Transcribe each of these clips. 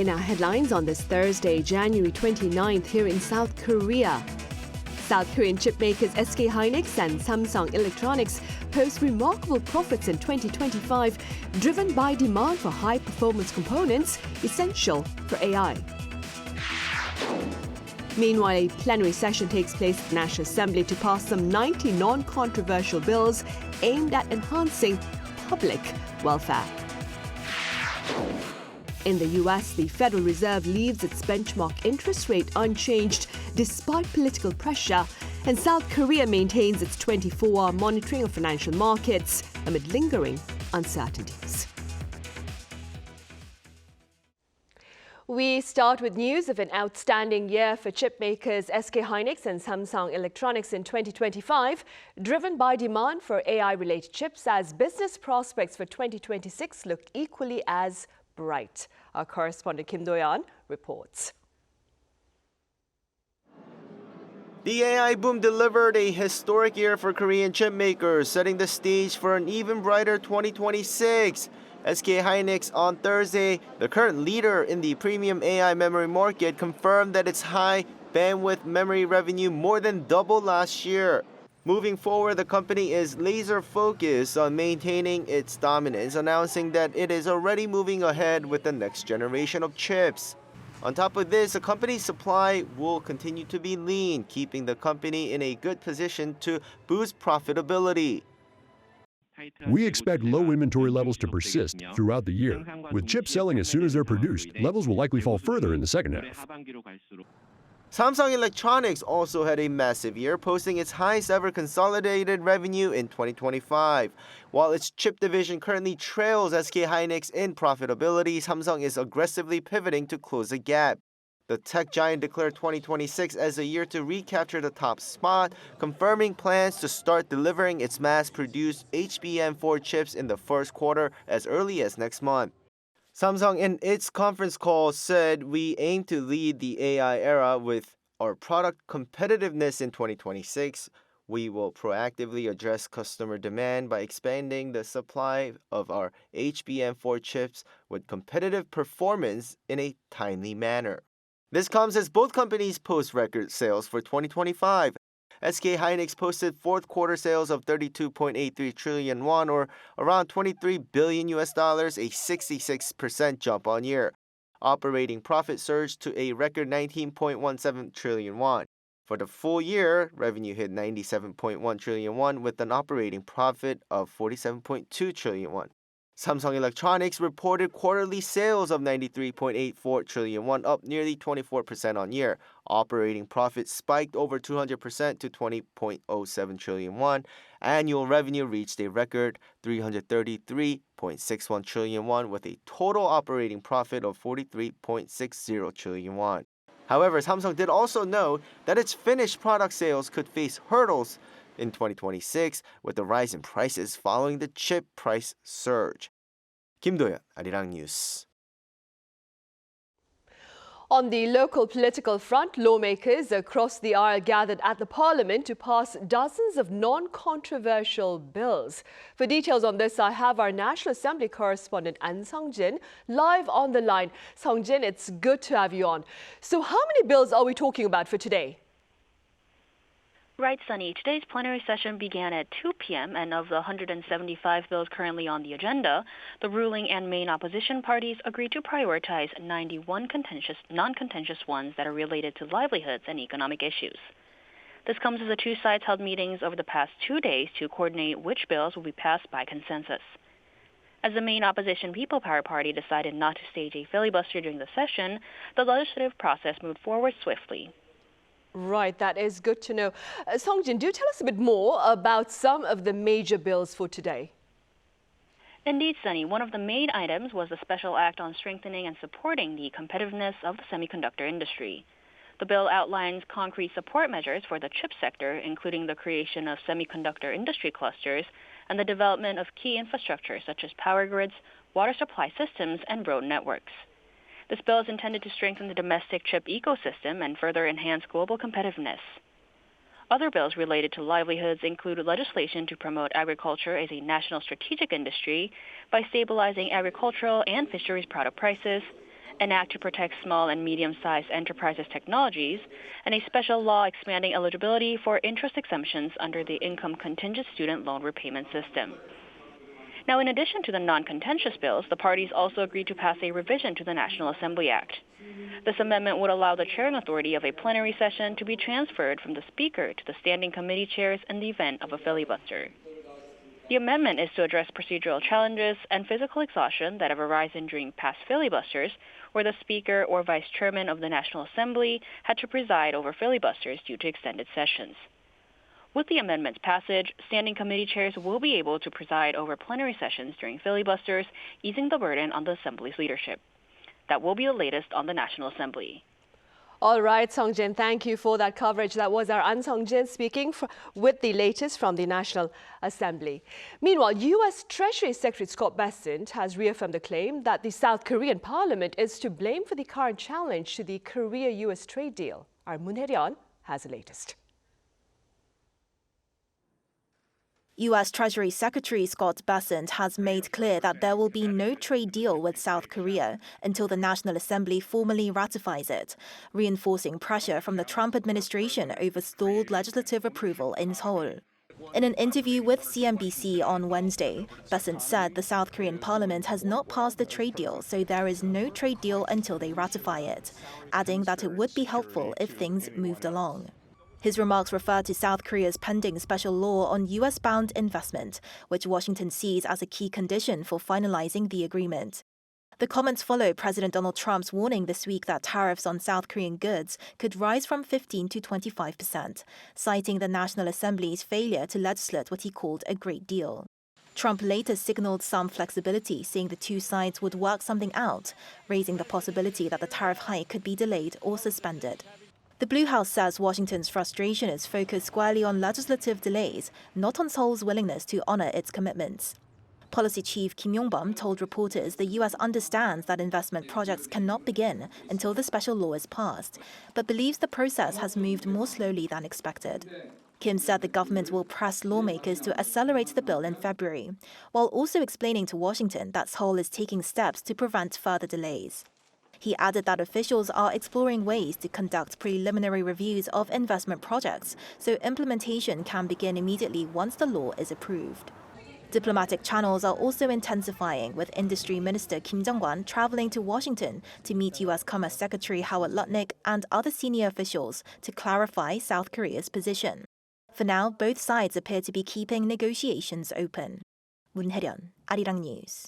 In our headlines on this Thursday, January 29th, here in South Korea. South Korean chipmakers SK hynix and Samsung Electronics post remarkable profits in 2025, driven by demand for high-performance components essential for AI. Meanwhile, a plenary session takes place at the National Assembly to pass some 90 non-controversial bills aimed at enhancing public welfare. In the US, the Federal Reserve leaves its benchmark interest rate unchanged despite political pressure, and South Korea maintains its 24-hour monitoring of financial markets amid lingering uncertainties. We start with news of an outstanding year for chipmakers SK hynix and Samsung Electronics in 2025, driven by demand for AI-related chips as business prospects for 2026 look equally as bright. Our correspondent Kim Do-yeon reports. The AI boom delivered a historic year for Korean chipmakers, setting the stage for an even brighter 2026. SK hynix on Thursday, the current leader in the premium AI memory market, confirmed that its high bandwidth memory revenue more than doubled last year. Moving forward, the company is laser focused on maintaining its dominance, announcing that it is already moving ahead with the next generation of chips. On top of this, the company's supply will continue to be lean, keeping the company in a good position to boost profitability. We expect low inventory levels to persist throughout the year. With chips selling as soon as they're produced, levels will likely fall further in the second half. Samsung Electronics also had a massive year, posting its highest ever consolidated revenue in 2025. While its chip division currently trails SK hynix in profitability, Samsung is aggressively pivoting to close the gap. The tech giant declared 2026 as a year to recapture the top spot, confirming plans to start delivering its mass-produced HBM4 chips in the first quarter as early as next month. Samsung in its conference call said, "We aim to lead the AI era with our product competitiveness in 2026. We will proactively address customer demand by expanding the supply of our HBM4 chips with competitive performance in a timely manner." This comes as both companies post record sales for 2025. SK hynix posted fourth quarter sales of 32.83 trillion won, or around $23 billion, a 66% jump on year. Operating profit surged to a record 19.17 trillion won. For the full year, revenue hit 97.1 trillion won with an operating profit of 47.2 trillion won. Samsung Electronics reported quarterly sales of 93.84 trillion won, up nearly 24% on year. Operating profit spiked over 200% to 20.07 trillion won. Annual revenue reached a record 333.61 trillion won with a total operating profit of 43.60 trillion won. However, Samsung did also note that its finished product sales could face hurdles in 2026 with the rise in prices following the chip price surge. Kim Do-yeon, Arirang News. On the local political front, lawmakers across the aisle gathered at the parliament to pass dozens of non-controversial bills. For details on this, I have our National Assembly correspondent An Sung-jin live on the line. Sung-jin, it's good to have you on. So how many bills are we talking about for today? Right, Sunny. Today's plenary session began at 2 p.m., and of the 175 bills currently on the agenda, the ruling and main opposition parties agreed to prioritize 91 non-contentious ones that are related to livelihoods and economic issues. This comes as the two sides held meetings over the past 2 days to coordinate which bills will be passed by consensus. As the main opposition People Power Party decided not to stage a filibuster during the session, the legislative process moved forward swiftly. Right, that is good to know. Sung-jin, do tell us a bit more about some of the major bills for today. Indeed, Sunny. One of the main items was the Special Act on strengthening and supporting the competitiveness of the semiconductor industry. The bill outlines concrete support measures for the chip sector, including the creation of semiconductor industry clusters and the development of key infrastructure such as power grids, water supply systems, and road networks. This bill is intended to strengthen the domestic chip ecosystem and further enhance global competitiveness. Other bills related to livelihoods include legislation to promote agriculture as a national strategic industry by stabilizing agricultural and fisheries product prices, an act to protect small and medium-sized enterprises technologies, and a special law expanding eligibility for interest exemptions under the income-contingent student loan repayment system. Now, in addition to the non-contentious bills, the parties also agreed to pass a revision to the National Assembly Act. This amendment would allow the chairing authority of a plenary session to be transferred from the Speaker to the standing committee chairs in the event of a filibuster. The amendment is to address procedural challenges and physical exhaustion that have arisen during past filibusters, where the Speaker or Vice Chairman of the National Assembly had to preside over filibusters due to extended sessions. With the amendment's passage, standing committee chairs will be able to preside over plenary sessions during filibusters, easing the burden on the Assembly's leadership. That will be the latest on the National Assembly. All right, Sunjae, thank you for that coverage. That was our Sunjae speaking with the latest from the National Assembly. Meanwhile, U.S. Treasury Secretary Scott Bessent has reaffirmed the claim that the South Korean parliament is to blame for the current challenge to the Korea-U.S. trade deal. Our Moon Hye-ryun has the latest. U.S. Treasury Secretary Scott Bessent has made clear that there will be no trade deal with South Korea until the National Assembly formally ratifies it, reinforcing pressure from the Trump administration over stalled legislative approval in Seoul. In an interview with CNBC on Wednesday, Bessent said the South Korean parliament has not passed the trade deal, so there is no trade deal until they ratify it, adding that it would be helpful if things moved along. His remarks refer to South Korea's pending special law on U.S.-bound investment, which Washington sees as a key condition for finalizing the agreement. The comments follow President Donald Trump's warning this week that tariffs on South Korean goods could rise from 15% to 25%, citing the National Assembly's failure to legislate what he called a great deal. Trump later signaled some flexibility, saying the two sides would work something out, raising the possibility that the tariff hike could be delayed or suspended. The Blue House says Washington's frustration is focused squarely on legislative delays, not on Seoul's willingness to honor its commitments. Policy Chief Kim Yong-bum told reporters the U.S. understands that investment projects cannot begin until the special law is passed, but believes the process has moved more slowly than expected. Kim said the government will press lawmakers to accelerate the bill in February, while also explaining to Washington that Seoul is taking steps to prevent further delays. He added that officials are exploring ways to conduct preliminary reviews of investment projects so implementation can begin immediately once the law is approved. Diplomatic channels are also intensifying, with Industry Minister Kim Jong-wan traveling to Washington to meet U.S. Commerce Secretary Howard Lutnick and other senior officials to clarify South Korea's position. For now, both sides appear to be keeping negotiations open. Moon Hye-ryun, Arirang News.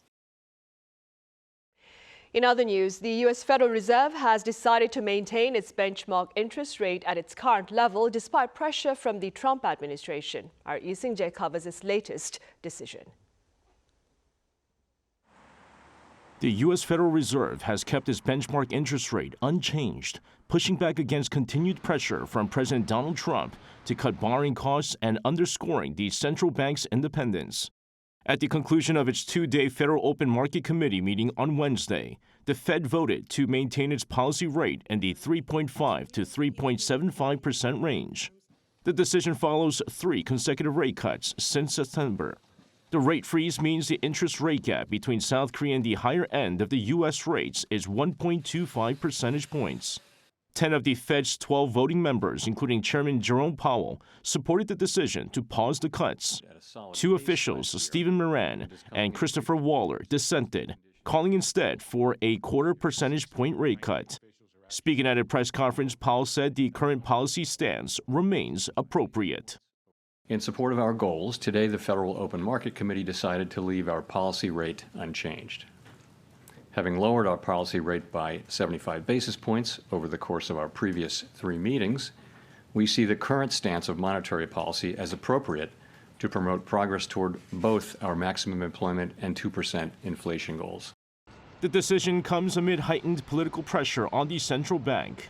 In other news, the U.S. Federal Reserve has decided to maintain its benchmark interest rate at its current level despite pressure from the Trump administration. Our Sunjae covers its latest decision. The U.S. Federal Reserve has kept its benchmark interest rate unchanged, pushing back against continued pressure from President Donald Trump to cut borrowing costs and underscoring the central bank's independence. At the conclusion of its two-day Federal Open Market Committee meeting on Wednesday, the Fed voted to maintain its policy rate in the 3.5 to 3.75% range. The decision follows 3 consecutive rate cuts since September. The rate freeze means the interest rate gap between South Korea and the higher end of the U.S. rates is 1.25 percentage points. 10 of the Fed's 12 voting members, including Chairman Jerome Powell, supported the decision to pause the cuts. 2 officials, Stephen Moran and Christopher Waller, dissented, calling instead for a 0.25 percentage point rate cut. Speaking at a press conference, Powell said the current policy stance remains appropriate. In support of our goals, today the Federal Open Market Committee decided to leave our policy rate unchanged. Having lowered our policy rate by 75 basis points over the course of our previous 3 meetings, we see the current stance of monetary policy as appropriate to promote progress toward both our maximum employment and 2% inflation goals. The decision comes amid heightened political pressure on the central bank.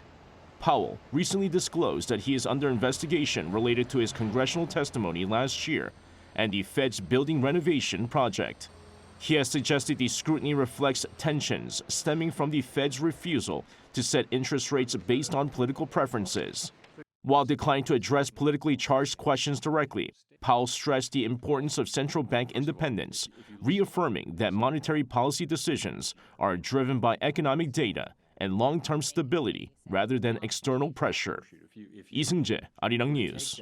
Powell recently disclosed that he is under investigation related to his congressional testimony last year and the Fed's building renovation project. He has suggested the scrutiny reflects tensions stemming from the Fed's refusal to set interest rates based on political preferences. While declining to address politically charged questions directly, Powell stressed the importance of central bank independence, reaffirming that monetary policy decisions are driven by economic data and long-term stability rather than external pressure. Lee Sunjae, Arirang News.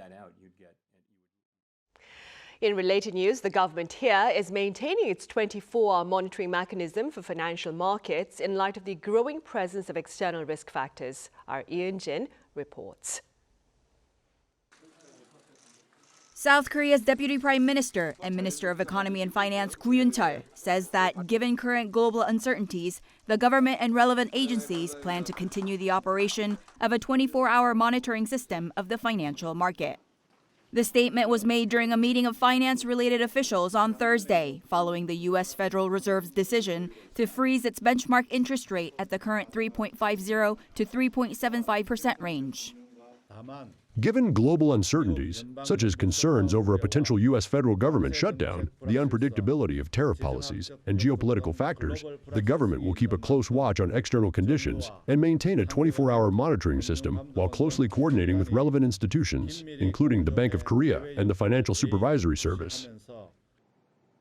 In related news, the government here is maintaining its 24-hour monitoring mechanism for financial markets in light of the growing presence of external risk factors. Our Eun-jin reports. South Korea's Deputy Prime Minister and Minister of Economy and Finance Koo Yoon-chol says that given current global uncertainties, the government and relevant agencies plan to continue the operation of a 24-hour monitoring system of the financial market. The statement was made during a meeting of finance-related officials on Thursday, following the U.S. Federal Reserve's decision to freeze its benchmark interest rate at the current 3.50 to 3.75% range. Given global uncertainties, such as concerns over a potential U.S. federal government shutdown, the unpredictability of tariff policies, and geopolitical factors, the government will keep a close watch on external conditions and maintain a 24-hour monitoring system while closely coordinating with relevant institutions, including the Bank of Korea and the Financial Supervisory Service.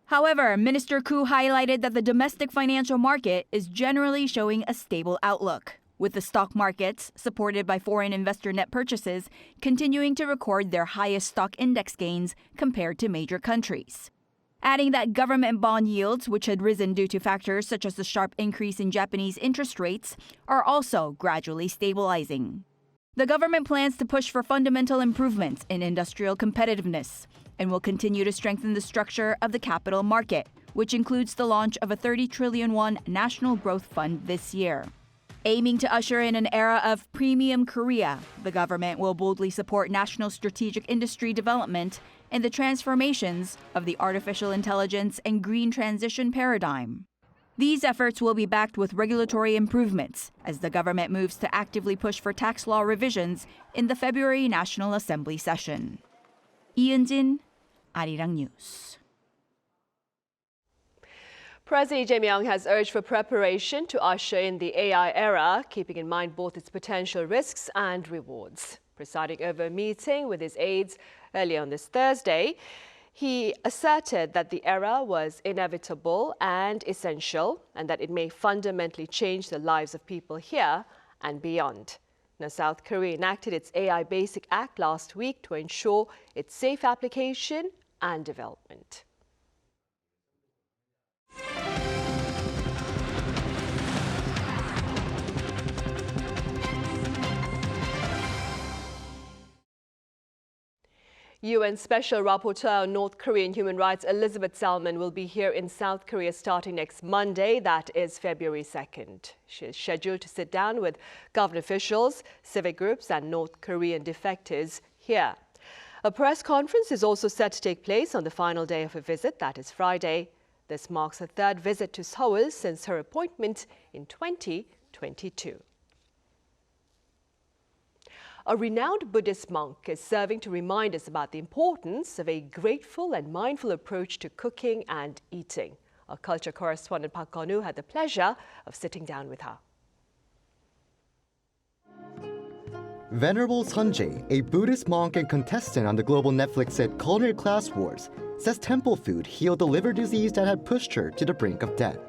However, Minister Koo highlighted that the domestic financial market is generally showing a stable outlook, with the stock markets, supported by foreign investor net purchases, continuing to record their highest stock index gains compared to major countries. Adding that government bond yields, which had risen due to factors such as the sharp increase in Japanese interest rates, are also gradually stabilizing. The government plans to push for fundamental improvements in industrial competitiveness and will continue to strengthen the structure of the capital market, which includes the launch of a 30 trillion won National Growth Fund this year. Aiming to usher in an era of premium Korea, the government will boldly support national strategic industry development and the transformations of the artificial intelligence and green transition paradigm. These efforts will be backed with regulatory improvements as the government moves to actively push for tax law revisions in the February National Assembly session. Eun-jin, Arirang News. President Lee Jae-myung has urged for preparation to usher in the AI era, keeping in mind both its potential risks and rewards. Presiding over a meeting with his aides earlier on this Thursday, he asserted that the era was inevitable and essential, and that it may fundamentally change the lives of people here and beyond. Now, South Korea enacted its AI Basic Act last week to ensure its safe application and development. UN Special Rapporteur on North Korean human rights Elizabeth Salmon will be here in South Korea starting next Monday, that is February 2nd. She is scheduled to sit down with government officials, civic groups and North Korean defectors here. A press conference is also set to take place on the final day of her visit, that is Friday. This marks her third visit to Seoul since her appointment in 2022. A renowned Buddhist monk is serving to remind us about the importance of a grateful and mindful approach to cooking and eating. Our culture correspondent Park Kon-woo had the pleasure of sitting down with her. Venerable Sunjae, a Buddhist monk and contestant on the global Netflix hit Culinary Class Wars, says temple food healed the liver disease that had pushed her to the brink of death.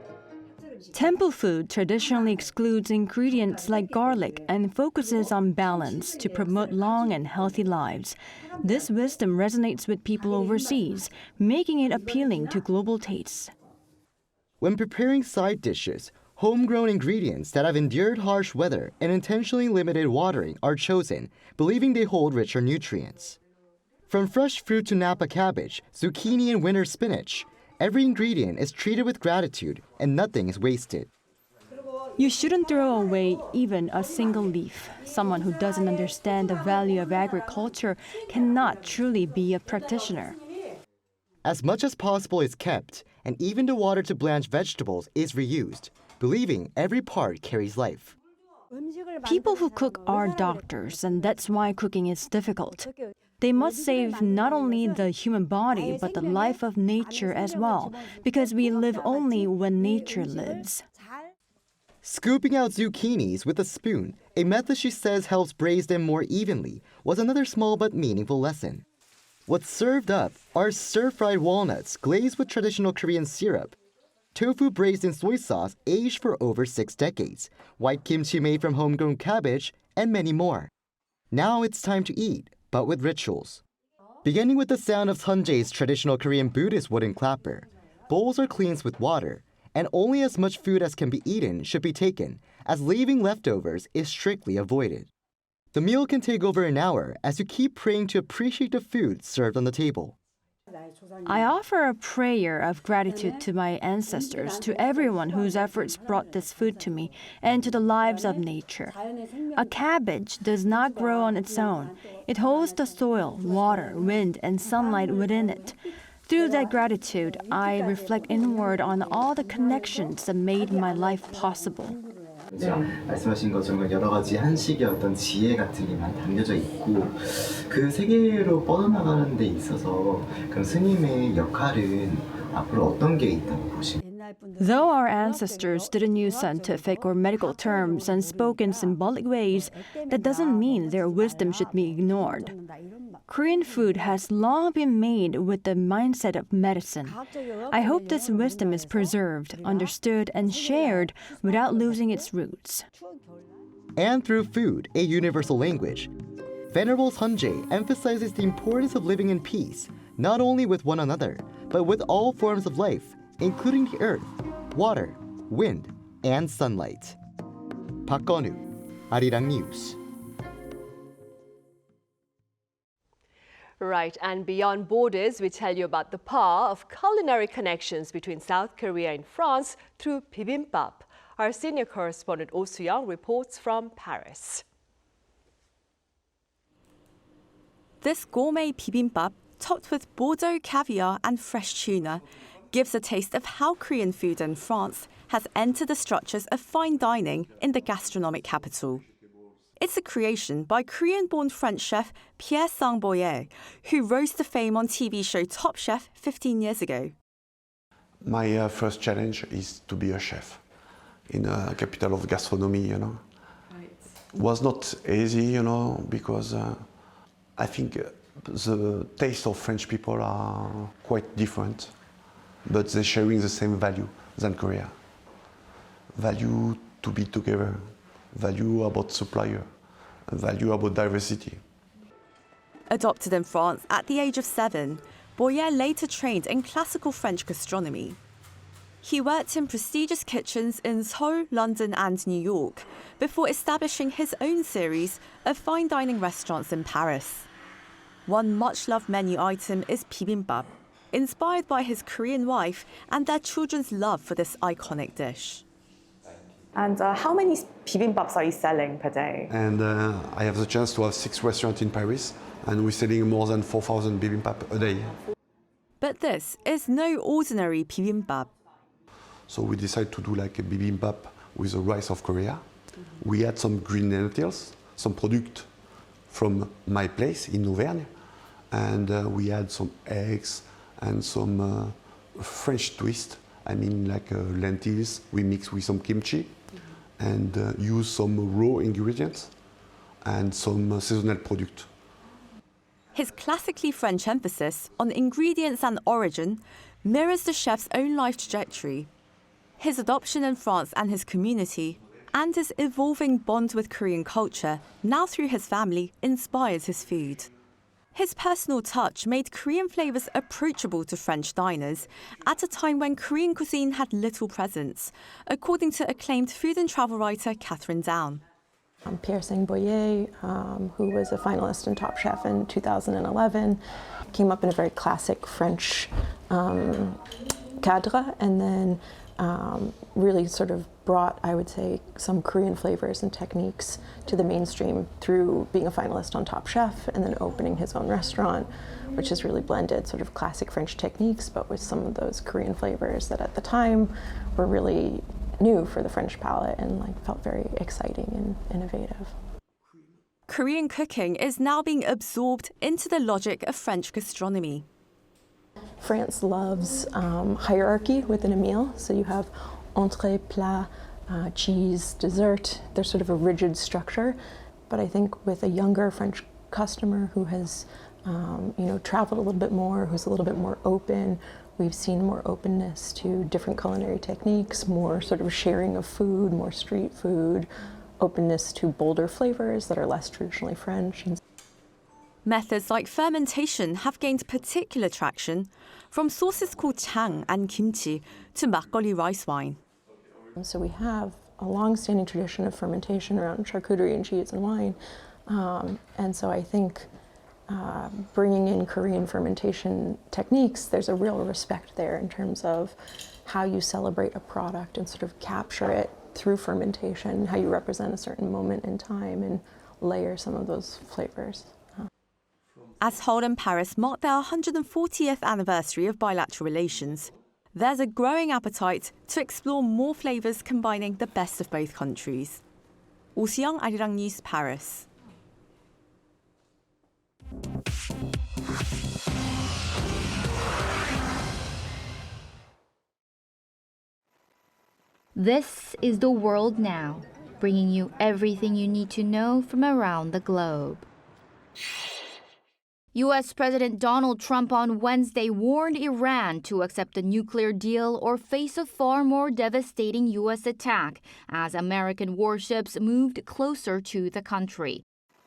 Temple food traditionally excludes ingredients like garlic and focuses on balance to promote long and healthy lives. This wisdom resonates with people overseas, making it appealing to global tastes. When preparing side dishes, homegrown ingredients that have endured harsh weather and intentionally limited watering are chosen, believing they hold richer nutrients. From fresh fruit to Napa cabbage, zucchini and winter spinach, every ingredient is treated with gratitude and nothing is wasted. You shouldn't throw away even a single leaf. Someone who doesn't understand the value of agriculture cannot truly be a practitioner. As much as possible is kept, and even the water to blanch vegetables is reused, believing every part carries life. People who cook are doctors, and that's why cooking is difficult. They must save not only the human body, but the life of nature as well, because we live only when nature lives. Scooping out zucchinis with a spoon, a method she says helps braise them more evenly, was another small but meaningful lesson. What's served up are stir-fried walnuts glazed with traditional Korean syrup, tofu braised in soy sauce aged for over 6 decades, white kimchi made from homegrown cabbage, and many more. Now it's time to eat, but with rituals. Beginning with the sound of Sunjae's traditional Korean Buddhist wooden clapper, bowls are cleansed with water, and only as much food as can be eaten should be taken, as leaving leftovers is strictly avoided. The meal can take over an hour as you keep praying to appreciate the food served on the table. I offer a prayer of gratitude to my ancestors, to everyone whose efforts brought this food to me, and to the lives of nature. A cabbage does not grow on its own. It holds the soil, water, wind, and sunlight within it. Through that gratitude, I reflect inward on all the connections that made my life possible. 말씀하신 것처럼 여러 가지 한식의 어떤 지혜 같은 게 많이 담겨져 있고 그 세계로 뻗어나가는 데 있어서 그럼 스님의 역할은 앞으로 어떤 게 있다고 보십니까? Though our ancestors didn't use scientific or medical terms and spoke in symbolic ways, that doesn't mean their wisdom should be ignored. Korean food has long been made with the mindset of medicine. I hope this wisdom is preserved, understood, and shared without losing its roots. And through food, a universal language, Venerable Sunjae emphasizes the importance of living in peace, not only with one another, but with all forms of life, including the earth, water, wind, and sunlight. Park Gon-woo, Arirang News. Right, and beyond borders, we tell you about the power of culinary connections between South Korea and France through bibimbap. Our senior correspondent Oh Soo-young reports from Paris. This gourmet bibimbap, topped with Bordeaux caviar and fresh tuna, gives a taste of how Korean food in France has entered the structures of fine dining in the gastronomic capital. It's a creation by Korean-born French chef Pierre Sang-boyer, who rose to fame on TV show Top Chef 15 years ago. My first challenge is to be a chef in a capital of gastronomy, you know. Right. Was not easy, you know, because I think the taste of French people are quite different, but they're sharing the same value than Korea. Value to be together, value about supplier, value about diversity. Adopted in France at the age of 7, Boyer later trained in classical French gastronomy. He worked in prestigious kitchens in Seoul, London and New York before establishing his own series of fine dining restaurants in Paris. One much-loved menu item is bibimbap, inspired by his Korean wife and their children's love for this iconic dish. And how many bibimbaps are you selling per day? And I have the chance to have 6 restaurants in Paris, and we're selling more than 4,000 bibimbap a day. But this is no ordinary bibimbap. So we decided to do like a bibimbap with the rice of Korea. We had some green lentils, some product from my place in Auvergne, and we had some eggs and some French twist. I mean, like lentils, we mix with some kimchi and use some raw ingredients and some seasonal product. His classically French emphasis on ingredients and origin mirrors the chef's own life trajectory. His adoption in France and his community, and his evolving bond with Korean culture, now through his family, inspires his food. His personal touch made Korean flavours approachable to French diners at a time when Korean cuisine had little presence, according to acclaimed food and travel writer Catherine Down. Pierre Sang-boyer, who was a finalist in Top Chef in 2011, came up in a very classic French cadre, and then really sort of brought, I would say, some Korean flavors and techniques to the mainstream through being a finalist on Top Chef and then opening his own restaurant, which has really blended sort of classic French techniques, but with some of those Korean flavors that at the time were really new for the French palate and felt very exciting and innovative. Korean cooking is now being absorbed into the logic of French gastronomy. France loves hierarchy within a meal, so you have entrée, plat, cheese, dessert. There's sort of a rigid structure, but I think with a younger French customer who has traveled a little bit more, who's a little bit more open. We've seen more openness to different culinary techniques, more sort of sharing of food, more street food, openness to bolder flavors that are less traditionally French. Methods like fermentation have gained particular traction, from sauces called chang and kimchi to makgeolli rice wine. So we have a long-standing tradition of fermentation around charcuterie and cheese and wine. And so I think bringing in Korean fermentation techniques, there's a real respect there in terms of how you celebrate a product and sort of capture it through fermentation, how you represent a certain moment in time and layer some of those flavors. As Seoul and Paris mark their 140th anniversary of bilateral relations, there's a growing appetite to explore more flavors combining the best of both countries. Oh Si-young, Arirang News, Paris. This is The World Now, bringing you everything you need to know from around the globe. U.S. President Donald Trump on Wednesday warned Iran to accept a nuclear deal or face a far more devastating U.S. attack as American warships moved closer to the country.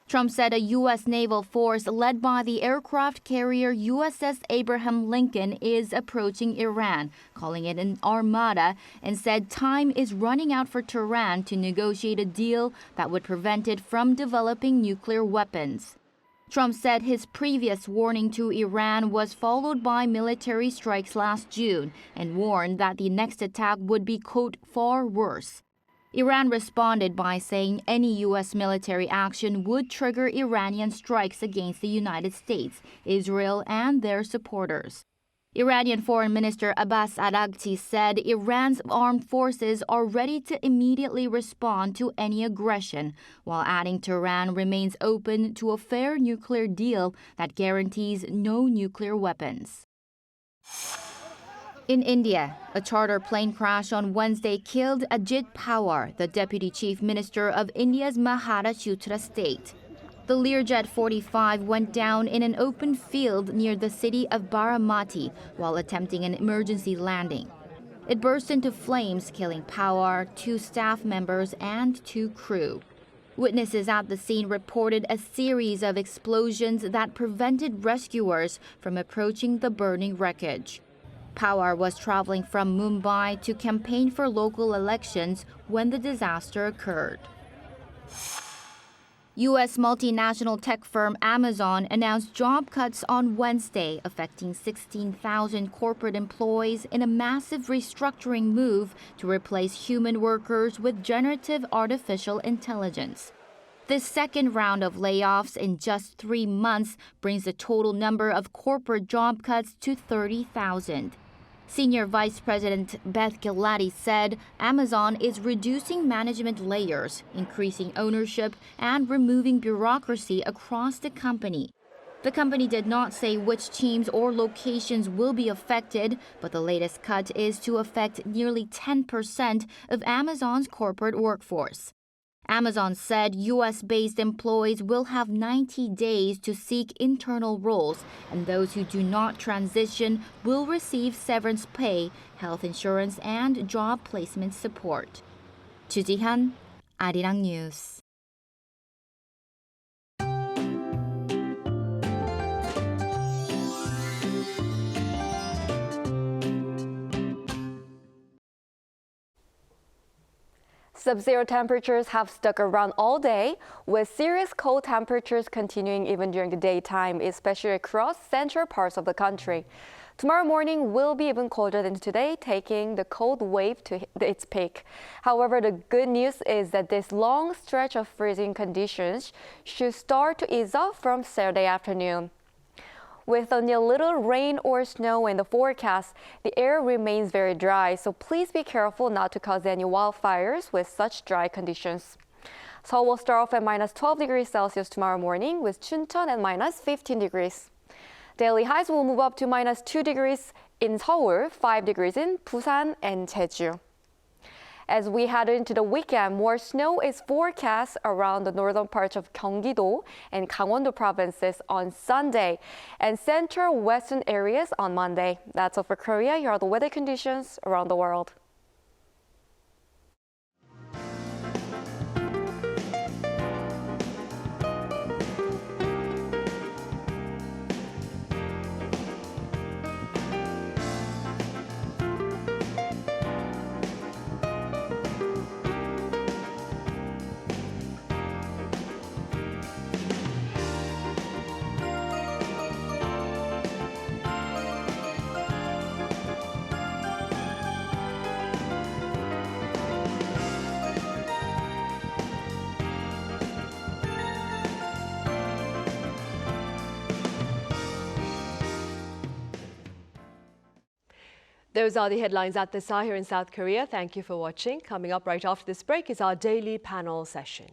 Trump said a U.S. naval force led by the aircraft carrier USS Abraham Lincoln is approaching Iran, calling it an armada, and said time is running out for Tehran to negotiate a deal that would prevent it from developing nuclear weapons. Trump said his previous warning to Iran was followed by military strikes last June and warned that the next attack would be, quote, far worse. Iran responded by saying any U.S. military action would trigger Iranian strikes against the United States, Israel, and their supporters. Iranian Foreign Minister Abbas Araghchi said Iran's armed forces are ready to immediately respond to any aggression, while adding Tehran remains open to a fair nuclear deal that guarantees no nuclear weapons. In India, a charter plane crash on Wednesday killed Ajit Pawar, the Deputy Chief Minister of India's Maharashtra state. The Learjet 45 went down in an open field near the city of Baramati while attempting an emergency landing. It burst into flames, killing Pawar, 2 staff members, and 2 crew. Witnesses at the scene reported a series of explosions that prevented rescuers from approaching the burning wreckage. Pawar was traveling from Mumbai to campaign for local elections when the disaster occurred. U.S. multinational tech firm Amazon announced job cuts on Wednesday, affecting 16,000 corporate employees in a massive restructuring move to replace human workers with generative artificial intelligence. This second round of layoffs in just 3 months brings the total number of corporate job cuts to 30,000. Senior Vice President Beth Gilady said Amazon is reducing management layers, increasing ownership, and removing bureaucracy across the company. The company did not say which teams or locations will be affected, but the latest cut is to affect nearly 10% of Amazon's corporate workforce. Amazon said U.S.-based employees will have 90 days to seek internal roles, and those who do not transition will receive severance pay, health insurance, and job placement support. Chu Ji-hyun, Arirang News. Sub-zero temperatures have stuck around all day, with serious cold temperatures continuing even during the daytime, especially across central parts of the country. Tomorrow morning will be even colder than today, taking the cold wave to its peak. However, the good news is that this long stretch of freezing conditions should start to ease off from Saturday afternoon. With only a little rain or snow in the forecast, the air remains very dry, so please be careful not to cause any wildfires with such dry conditions. Seoul will start off at minus 12 degrees Celsius tomorrow morning, with Chuncheon at minus 15 degrees. Daily highs will move up to minus 2 degrees in Seoul, 5 degrees in Busan and Jeju. As we head into the weekend, more snow is forecast around the northern parts of Gyeonggi-do and Gangwon-do provinces on Sunday and central western areas on Monday. That's all for Korea. Here are the weather conditions around the world. Those are the headlines at this hour here in South Korea. Thank you for watching. Coming up right after this break is our daily panel session.